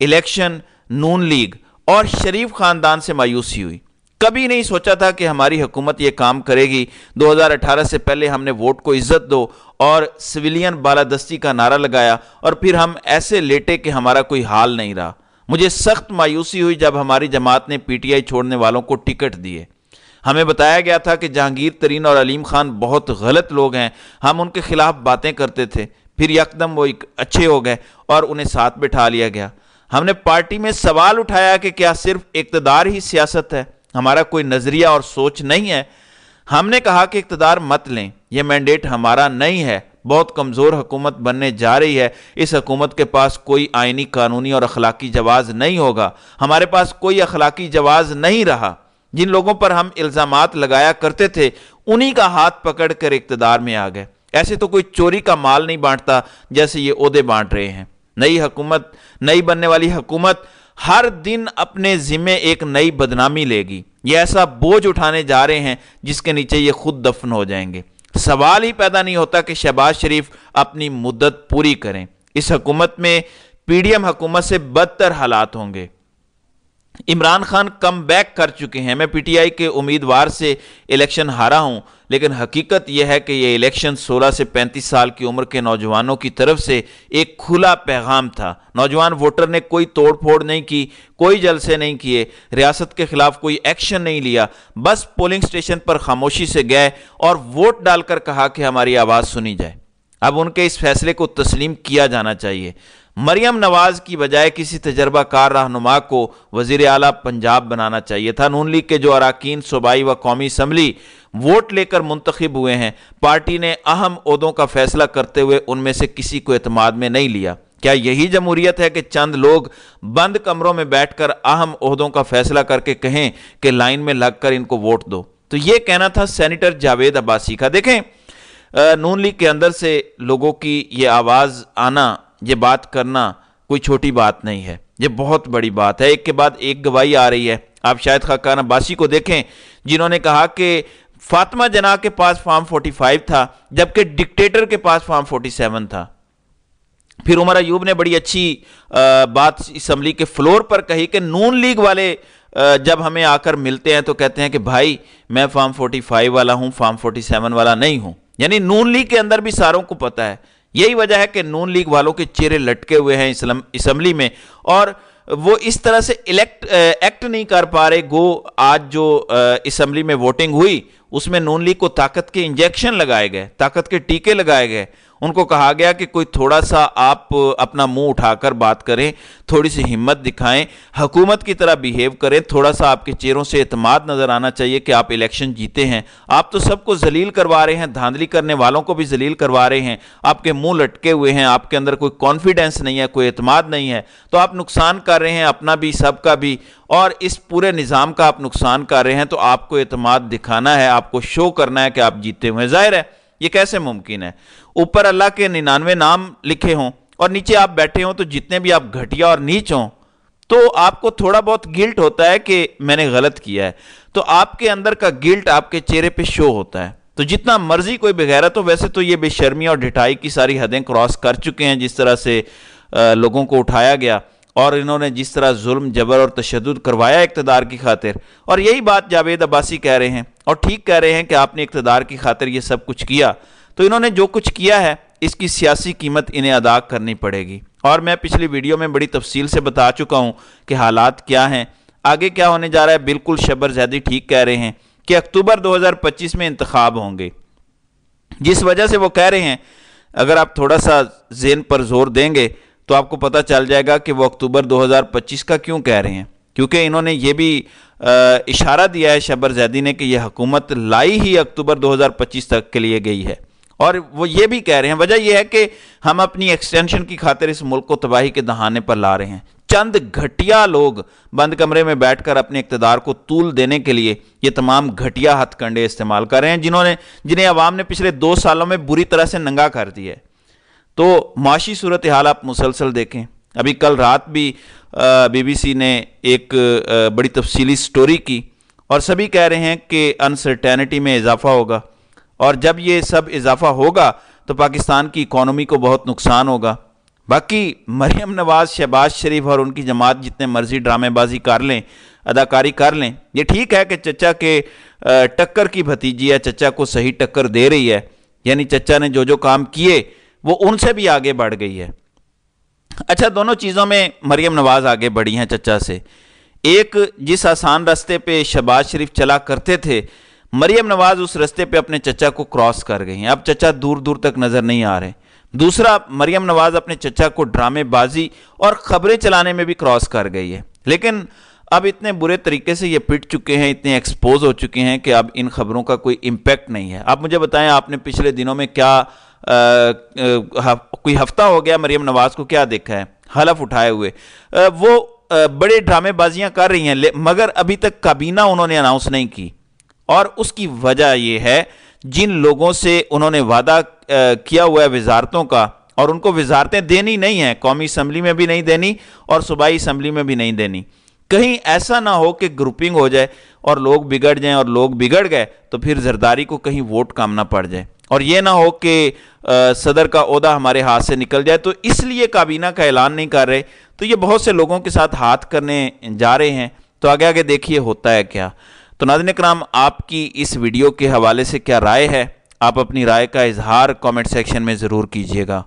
Election نون league اور شریف خاندان سے مایوسی ہوئی۔ کبھی نہیں سوچا تھا کہ ہماری حکومت یہ کام کرے گی۔ 2018 سے پہلے ہم نے ووٹ کو عزت دو اور سویلین بالادستی کا نعرہ لگایا، اور پھر ہم ایسے لیٹے کہ ہمارا کوئی حال نہیں رہا۔ مجھے سخت مایوسی ہوئی جب ہماری جماعت نے پی ٹی آئی چھوڑنے والوں کو ٹکٹ دیے۔ ہمیں بتایا گیا تھا کہ جہانگیر ترین اور علیم خان بہت غلط لوگ ہیں، ہم ان کے خلاف باتیں کرتے تھے، پھر یکدم وہ اچھے ہو گئے اور انہیں ساتھ بٹھا لیا گیا۔ ہم نے پارٹی میں سوال اٹھایا کہ کیا صرف اقتدار ہی سیاست ہے، ہمارا کوئی نظریہ اور سوچ نہیں ہے؟ ہم نے کہا کہ اقتدار مت لیں، یہ مینڈیٹ ہمارا نہیں ہے، بہت کمزور حکومت بننے جا رہی ہے، اس حکومت کے پاس کوئی آئینی، قانونی اور اخلاقی جواز نہیں ہوگا، ہمارے پاس کوئی اخلاقی جواز نہیں رہا۔ جن لوگوں پر ہم الزامات لگایا کرتے تھے انہی کا ہاتھ پکڑ کر اقتدار میں آ گئے۔ ایسے تو کوئی چوری کا مال نہیں بانٹتا جیسے یہ عہدے بانٹ رہے ہیں۔ نئی بننے والی حکومت ہر دن اپنے ذمے ایک نئی بدنامی لے گی۔ یہ ایسا بوجھ اٹھانے جا رہے ہیں جس کے نیچے یہ خود دفن ہو جائیں گے۔ سوال ہی پیدا نہیں ہوتا کہ شہباز شریف اپنی مدت پوری کریں۔ اس حکومت میں پی ڈی ایم حکومت سے بدتر حالات ہوں گے۔ عمران خان کم بیک کر چکے ہیں۔ میں پی ٹی آئی کے امیدوار سے الیکشن ہارا ہوں، لیکن حقیقت یہ ہے کہ یہ الیکشن 16 سے 35 سال کی عمر کے نوجوانوں کی طرف سے ایک کھلا پیغام تھا۔ نوجوان ووٹر نے کوئی توڑ پھوڑ نہیں کی، کوئی جلسے نہیں کیے، ریاست کے خلاف کوئی ایکشن نہیں لیا، بس پولنگ سٹیشن پر خاموشی سے گئے اور ووٹ ڈال کر کہا کہ ہماری آواز سنی جائے۔ اب ان کے اس فیصلے کو تسلیم کیا جانا چاہیے۔ مریم نواز کی بجائے کسی تجربہ کار رہنما کو وزیر اعلیٰ پنجاب بنانا چاہیے تھا۔ نون لیگ کے جو اراکین صوبائی و قومی اسمبلی ووٹ لے کر منتخب ہوئے ہیں، پارٹی نے اہم عہدوں کا فیصلہ کرتے ہوئے ان میں سے کسی کو اعتماد میں نہیں لیا۔ کیا یہی جمہوریت ہے کہ چند لوگ بند کمروں میں بیٹھ کر اہم عہدوں کا فیصلہ کر کے کہیں کہ لائن میں لگ کر ان کو ووٹ دو؟ تو یہ کہنا تھا سینیٹر جاوید عباسی کا۔ دیکھیں، نون لیگ کے اندر سے لوگوں کی یہ آواز آنا، یہ بات کرنا کوئی چھوٹی بات نہیں ہے، یہ بہت بڑی بات ہے۔ ایک کے بعد ایک گواہی آ رہی ہے۔ آپ شاید خاقان عباسی کو دیکھیں جنہوں نے کہا کہ فاطمہ جناح کے پاس فارم 45 تھا جبکہ ڈکٹیٹر کے پاس فارم 47 تھا۔ پھر عمر ایوب نے بڑی اچھی بات اسمبلی کے فلور پر کہی کہ نون لیگ والے جب ہمیں آ کر ملتے ہیں تو کہتے ہیں کہ بھائی میں فارم 45 والا ہوں، فارم 47 والا نہیں ہوں۔ یعنی نون لیگ کے اندر بھی ساروں کو پتہ ہے۔ یہی وجہ ہے کہ نون لیگ والوں کے چہرے لٹکے ہوئے ہیں اسمبلی میں، اور وہ اس طرح سے ایکٹ نہیں کر پا رہے۔ گو آج جو اسمبلی میں ووٹنگ ہوئی اس میں نون لیگ کو طاقت کے انجیکشن لگائے گئے، طاقت کے ٹیکے لگائے گئے۔ ان کو کہا گیا کہ کوئی تھوڑا سا آپ اپنا منہ اٹھا کر بات کریں، تھوڑی سی ہمت دکھائیں، حکومت کی طرح بیہیو کریں، تھوڑا سا آپ کے چہروں سے اعتماد نظر آنا چاہیے کہ آپ الیکشن جیتے ہیں۔ آپ تو سب کو ذلیل کروا رہے ہیں، دھاندلی کرنے والوں کو بھی ذلیل کروا رہے ہیں، آپ کے منہ لٹکے ہوئے ہیں، آپ کے اندر کوئی کانفیڈنس نہیں ہے، کوئی اعتماد نہیں ہے، تو آپ نقصان کر رہے ہیں اپنا بھی، سب کا بھی، اور اس پورے نظام کا آپ نقصان کر رہے ہیں۔ تو آپ کو اعتماد دکھانا ہے، آپ کو شو کرنا ہے کہ آپ جیتے ہوئے ہیں۔ ظاہر ہے یہ کیسے ممکن ہے؟ اوپر اللہ کے 99 نام لکھے ہوں اور نیچے آپ بیٹھے ہوں، تو جتنے بھی آپ گھٹیا اور نیچ ہوں تو آپ کو تھوڑا بہت گلٹ ہوتا ہے کہ میں نے غلط کیا ہے، تو آپ کے اندر کا گلٹ آپ کے چہرے پہ شو ہوتا ہے۔ تو جتنا مرضی کوئی بغیرت ہو، ویسے تو یہ بے شرمی اور ڈھٹائی کی ساری حدیں کراس کر چکے ہیں، جس طرح سے لوگوں کو اٹھایا گیا اور انہوں نے جس طرح ظلم، جبر اور تشدد کروایا اقتدار کی خاطر۔ اور یہی بات جاوید عباسی کہہ رہے ہیں اور ٹھیک کہہ رہے ہیں کہ آپ نے اقتدار کی خاطر یہ سب کچھ کیا، تو انہوں نے جو کچھ کیا ہے اس کی سیاسی قیمت انہیں ادا کرنی پڑے گی۔ اور میں پچھلی ویڈیو میں بڑی تفصیل سے بتا چکا ہوں کہ حالات کیا ہیں، آگے کیا ہونے جا رہا ہے۔ بالکل شبر زیدی ٹھیک کہہ رہے ہیں کہ اکتوبر 2025 میں انتخاب ہوں گے، جس وجہ سے وہ کہہ رہے ہیں، اگر آپ تھوڑا سا ذہن پر زور دیں گے تو آپ کو پتہ چل جائے گا کہ وہ اکتوبر 2025 کا کیوں کہہ رہے ہیں، کیونکہ انہوں نے یہ بھی اشارہ دیا ہے شبر زیدی نے کہ یہ حکومت لائی ہی اکتوبر 2025 تک کے لیے گئی ہے، اور وہ یہ بھی کہہ رہے ہیں وجہ یہ ہے کہ ہم اپنی ایکسٹینشن کی خاطر اس ملک کو تباہی کے دہانے پر لا رہے ہیں۔ چند گھٹیا لوگ بند کمرے میں بیٹھ کر اپنے اقتدار کو طول دینے کے لیے یہ تمام گھٹیا ہتھ کنڈے استعمال کر رہے ہیں، جنہیں عوام نے پچھلے 2 سالوں میں بری طرح سے ننگا کر دیا ہے۔ تو معاشی صورتحال آپ مسلسل دیکھیں، ابھی کل رات بھی بی بی سی نے ایک بڑی تفصیلی سٹوری کی، اور سبھی کہہ رہے ہیں کہ انسرٹینٹی میں اضافہ ہوگا، اور جب یہ سب اضافہ ہوگا تو پاکستان کی اکانومی کو بہت نقصان ہوگا۔ باقی مریم نواز شہباز شریف اور ان کی جماعت جتنے مرضی ڈرامے بازی کر لیں، اداکاری کر لیں، یہ ٹھیک ہے کہ چچا کے ٹکر کی بھتیجی ہے، چچا کو صحیح ٹکر دے رہی ہے، یعنی چچا نے جو جو کام کیے وہ ان سے بھی آگے بڑھ گئی ہے۔ اچھا، دونوں چیزوں میں مریم نواز آگے بڑھی ہیں چچا سے۔ ایک، جس آسان راستے پہ شہباز شریف چلا کرتے تھے، مریم نواز اس راستے پہ اپنے چچا کو کراس کر گئی ہیں، اب چچا دور دور تک نظر نہیں آ رہے۔ دوسرا، مریم نواز اپنے چچا کو ڈرامے بازی اور خبریں چلانے میں بھی کراس کر گئی ہے، لیکن اب اتنے برے طریقے سے یہ پٹ چکے ہیں، اتنے ایکسپوز ہو چکے ہیں کہ اب ان خبروں کا کوئی امپیکٹ نہیں ہے۔ آپ مجھے بتائیں، آپ نے پچھلے دنوں میں کیا کوئی ہفتہ ہو گیا مریم نواز کو کیا دیکھا ہے حلف اٹھائے ہوئے؟ وہ بڑے ڈرامے بازیاں کر رہی ہیں، مگر ابھی تک کابینہ انہوں نے اناؤنس نہیں کی، اور اس کی وجہ یہ ہے جن لوگوں سے انہوں نے وعدہ کیا ہوا ہے وزارتوں کا، اور ان کو وزارتیں دینی نہیں ہیں، قومی اسمبلی میں بھی نہیں دینی اور صوبائی اسمبلی میں بھی نہیں دینی۔ کہیں ایسا نہ ہو کہ گروپنگ ہو جائے اور لوگ بگڑ جائیں، اور لوگ بگڑ گئے تو پھر زرداری کو کہیں ووٹ کام نہ پڑ جائے، اور یہ نہ ہو کہ صدر کا عہدہ ہمارے ہاتھ سے نکل جائے، تو اس لیے کابینہ کا اعلان نہیں کر رہے، تو یہ بہت سے لوگوں کے ساتھ ہاتھ کرنے جا رہے ہیں۔ تو آگے آگے دیکھیے ہوتا ہے کیا۔ تو ناظرین کرام، آپ کی اس ویڈیو کے حوالے سے کیا رائے ہے؟ آپ اپنی رائے کا اظہار کامنٹ سیکشن میں ضرور کیجیے گا۔